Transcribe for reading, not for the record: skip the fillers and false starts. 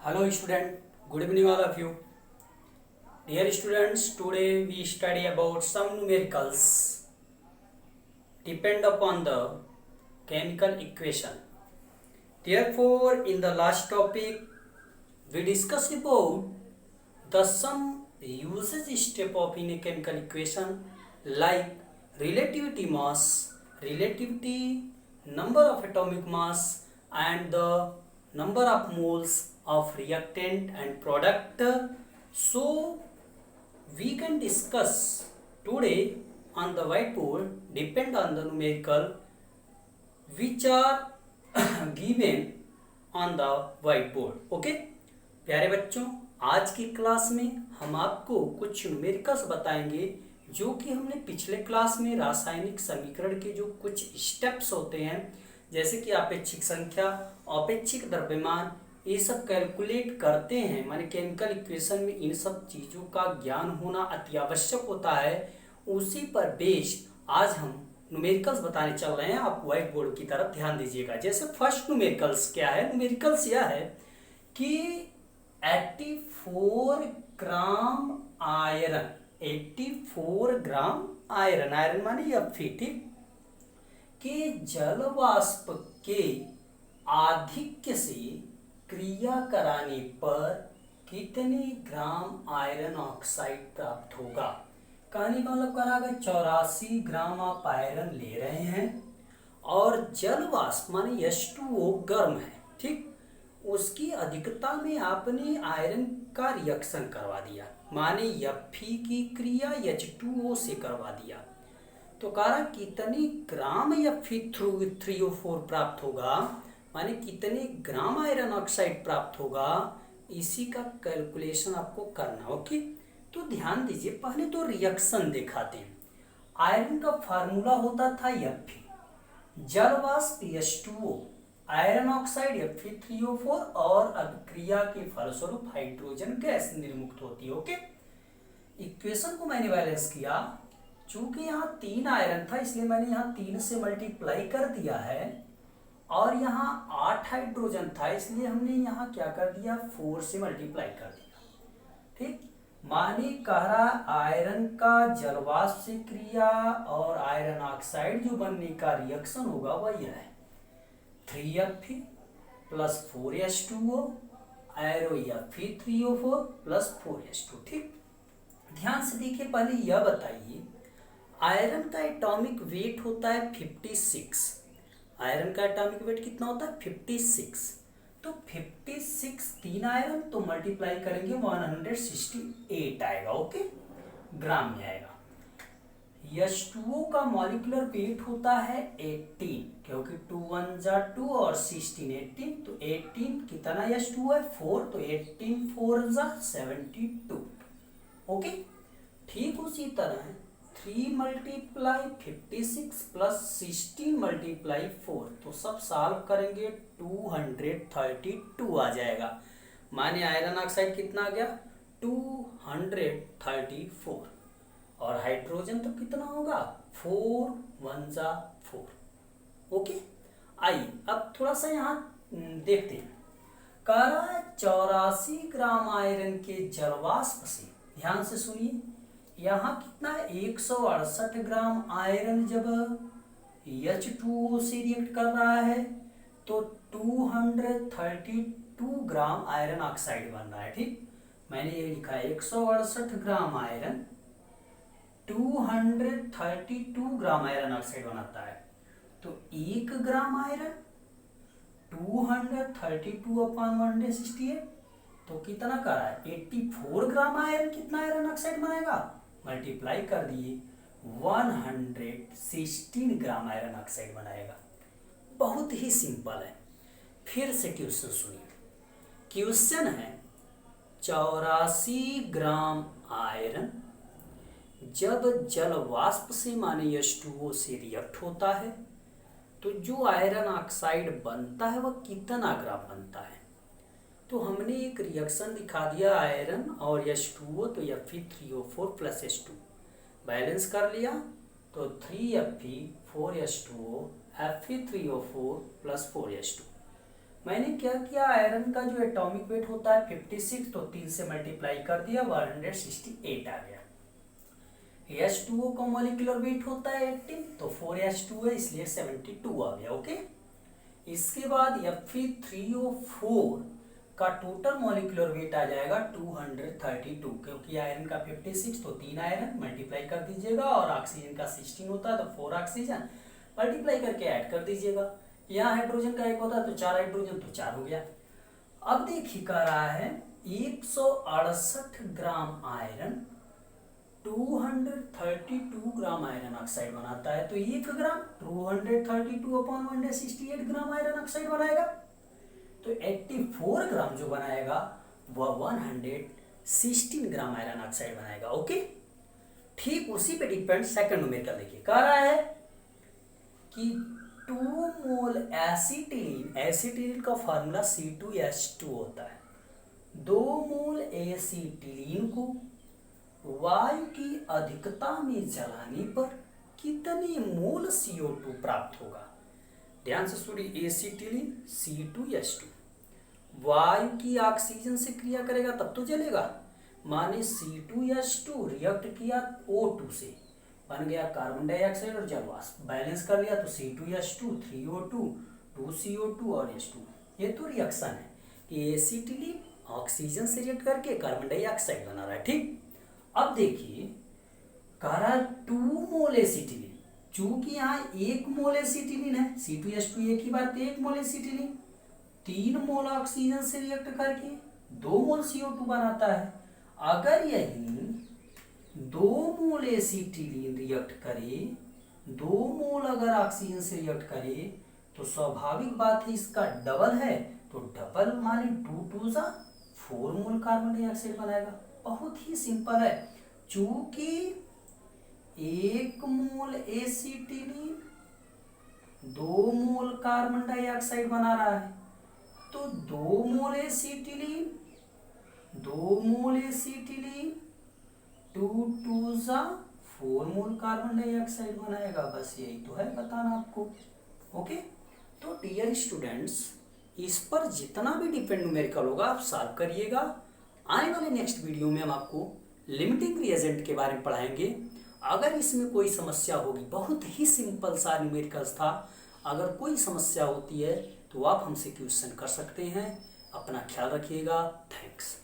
Hello student, good evening all of you. Dear students, today we study about some numericals depend upon the chemical equation. Therefore, in the last topic we discussed about the some usage step of in a chemical equation like relativity mass, relativity, number of atomic mass and the number of moles of reactant and product. So we can discuss today on the whiteboard depend on the numerical which are given on the whiteboard. Okay, प्यारे बच्चों, आज की class में हम आपको कुछ numericals बताएंगे जो कि हमने पिछले क्लास में रासायनिक समीकरण के जो कुछ स्टेप्स होते हैं जैसे कि अपेक्षिक संख्या, अपेक्षिक द्रव्यमान, ये सब कैलकुलेट करते हैं। माने केमिकल इक्वेशन में इन सब चीज़ों का ज्ञान होना अति आवश्यक होता है। उसी पर बेस्ड आज हम न्यूमेरिकल्स बताने चल रहे हैं। आप व्हाइट बोर्ड की तरफ ध्यान दीजिएगा। जैसे फर्स्ट न्यूमेरिकल्स क्या है, न्यूमेरिकल्स यह है कि 84 ग्राम आयरन, 84 ग्राम आयरन, आयरन माने Fe, ठीक, के जल वाष्प के आधिक्य से क्रिया कराने पर कितने ग्राम आयरन ऑक्साइड प्राप्त होगा। कहने का मतलब करागा 84 ग्राम आप आयरन ले रहे हैं और जल वाष्प माने H2O गर्म है, ठीक, उसकी अधिकता में आपने आयरन का रिएक्शन करवा दिया, माने Fe की क्रिया H2O से करवा दिया, तो कहा कितने ग्राम Fe3O4 प्राप्त होगा, माने कितने ग्राम आयरन ऑक्साइड प्राप्त होगा, इसी का कैलकुलेशन आपको करना। ओके, तो ध्यान दीजिए, पहले तो रिएक्शन दिखाते हैं। आयरन का फार्मूला होता था Fe, जल वाष्प H2O, आयरन ऑक्साइड Fe3O4 और अभिक्रिया के फलस्वरूप हाइड्रोजन गैस निर्मुक्त होती है। ओके, इक्वेशन को मैंने बैलेंस किया, चूंकि यहाँ 3 आयरन था इसलिए मैंने यहाँ 3 से मल्टीप्लाई कर दिया है और यहाँ 8 हाइड्रोजन था इसलिए हमने यहाँ क्या कर दिया, 4 से मल्टीप्लाई कर दिया, ठीक। माने कह रहा आयरन का जल वाष्प से क्रिया और आयरन ऑक्साइड जो बनने का रिएक्शन होगा वह यह है 3Fe plus 4H2O arrow Fe3O4 plus 4H2, ठीक। ध्यान से देखिए, पहले यह बताइए आयरन का एटॉमिक वेट होता है 56, आयरन का एटॉमिक वेट कितना होता है 56, तो 56 3 आयरन तो मल्टीप्लाई करेंगे 168 आएगा। ओके, ग्राम में आएगा। H2O का मॉलिक्यूलर वेट होता है 18, क्योंकि 2 1 जा 2 और 16 18, तो 18 कितना H2O है 4, तो 18 4 जा 72। ओके, ठीक उसी तरह 3 मल्टीप्लाई 56 प्लस 16 मल्टीप्लाई 4, तो सब सॉल्व करेंगे 232 आ जाएगा। माने आयरन ऑक्साइड कितना आ गया 234 और हाइड्रोजन तो कितना होगा 4 1 जा 4। ओके, आइए अब थोड़ा सा यहाँ देखते हैं। कह रहा है 84 ग्राम आयरन के जलवाष्प से, ध्यान से सुनिए, यहाँ कितना है 168 ग्राम आयरन जब H2O से रिएक्ट कर रहा है तो 232 ग्राम आयरन ऑक्साइड बन रहा है, ठीक। मैंने ये लिखा है 168 ग्राम आयरन 232 ग्राम आयरन ऑक्साइड बनाता है, तो 1 ग्राम आयरन 232/168, तो कितना कर रहा है 84 ग्राम आयरन, कितना आयरन ऑक्साइड बनेगा, मल्टीप्लाई कर दिए 116 ग्राम आयरन ऑक्साइड बनाएगा। बहुत ही सिंपल है। फिर से क्वेश्चन सुनिए। क्वेश्चन है 84 ग्राम आयरन जब जल वाष्प से माने H2O से रिएक्ट होता है तो जो आयरन ऑक्साइड बनता है वह कितना ग्राम बनता है। तो हमने एक रिएक्शन दिखा दिया आयरन और H2O, तो Fe3O4 प्लस H2 बैलेंस कर लिया, तो 3Fe 4H2O Fe3O4 plus 4H2। मैंने क्या किया, आयरन का जो एटॉमिक वेट होता है 56, तो 3 से मल्टीप्लाई कर दिया, 168 आ गया। H2O का मॉलिक्यूलर वेट होता है 18, तो 4H2 है इसलिए 72 आ गया। ओके, इसके बाद Fe3O4 का टोटल मॉलिक्यूलर वेट आ जाएगा 232, क्योंकि आयरन का 56 तो 3 आयरन मल्टीप्लाई कर दीजिएगा, और ऑक्सीजन का 16 होता है तो 4 ऑक्सीजन मल्टीप्लाई करके ऐड कर दीजिएगा। यहाँ हाइड्रोजन का 1 होता है तो 4 हाइड्रोजन, तो 4 हो गया। अब देखिए कह रहा है 168 ग्राम आयरन 232 ग्राम आयरन ऑक्साइड बनाता है, तो 1 ग्राम 232/168 ग्राम आयरन ऑक्साइड बनाएगा। तो 84 ग्राम जो बनाएगा वह 116 ग्राम आयरन ऑक्साइड बनाएगा। ओके, ठीक उसी पे डिपेंड सेकंड न्यूमेरिकल देखिए, कह रहा है कि 2 मोल एसिटिलीन, एसिटिलीन का फार्मूला C2H2 होता है, 2 मोल एसिटिलीन को वायु की अधिकता में जलाने पर कितने मोल CO2 प्राप्त होगा। ध्यान से सुनिए, एसिटिलीन C2H2 वायु की ऑक्सीजन से क्रिया करेगा तब तो जलेगा, माने C2H2 रिएक्ट किया O2 से, बन गया कार्बन डाइऑक्साइड और जल वाष्प, बैलेंस कर लिया तो C2H2 3O2 2CO2 और H2। ये तो रिएक्शन है कि एसिटिलीन ऑक्सीजन से रिएक्ट करके कार्बन डाइऑक्साइड बना रहा है। ठीक, अब देखिए कह रहा है 2 मोल एसिटिलीन, चूंकि यहाँ 1 मोल एसिटिलीन है, C2H2 एक ही बात, 1 मोल एसिटिलीन 3 मोल ऑक्सीजन से रिएक्ट करके 2 मोल CO2 बनाता है। अगर यही 2 मोल एसिटिलीन रिएक्ट करे, 2 मोल अगर ऑक्सीजन से रिएक्ट करे, तो स्वाभाविक बात है इसका डबल है, तो डबल माने 2 2 4 मोल कार्बन डाइऑक्साइड बनाएगा। बहुत ही सिंपल है, चूंकि 1 मोल एसिटिलीन 2 मोल कार्बन डाइऑक्साइड बना रहा है, तो 2 मोल एसिटिलीन 2 2 4 मोल कार्बन डाइऑक्साइड बनाएगा। बस यही तो है बताना आपको। ओके, तो डियर स्टूडेंट्स, इस पर जितना भी डिपेंड न्यूमेरिकल होगा आप सॉल्व करिएगा। आने वाले नेक्स्ट वीडियो में हम आपको लिमिटिंग रिएजेंट के बारे में पढ़ाएंगे। अगर इसमें कोई समस्या होगी, बहुत ही सिंपल सा न्यूमेरिकल्स था, अगर कोई समस्या होती है तो आप हमसे क्वेश्चन कर सकते हैं। अपना ख्याल रखिएगा। थैंक्स।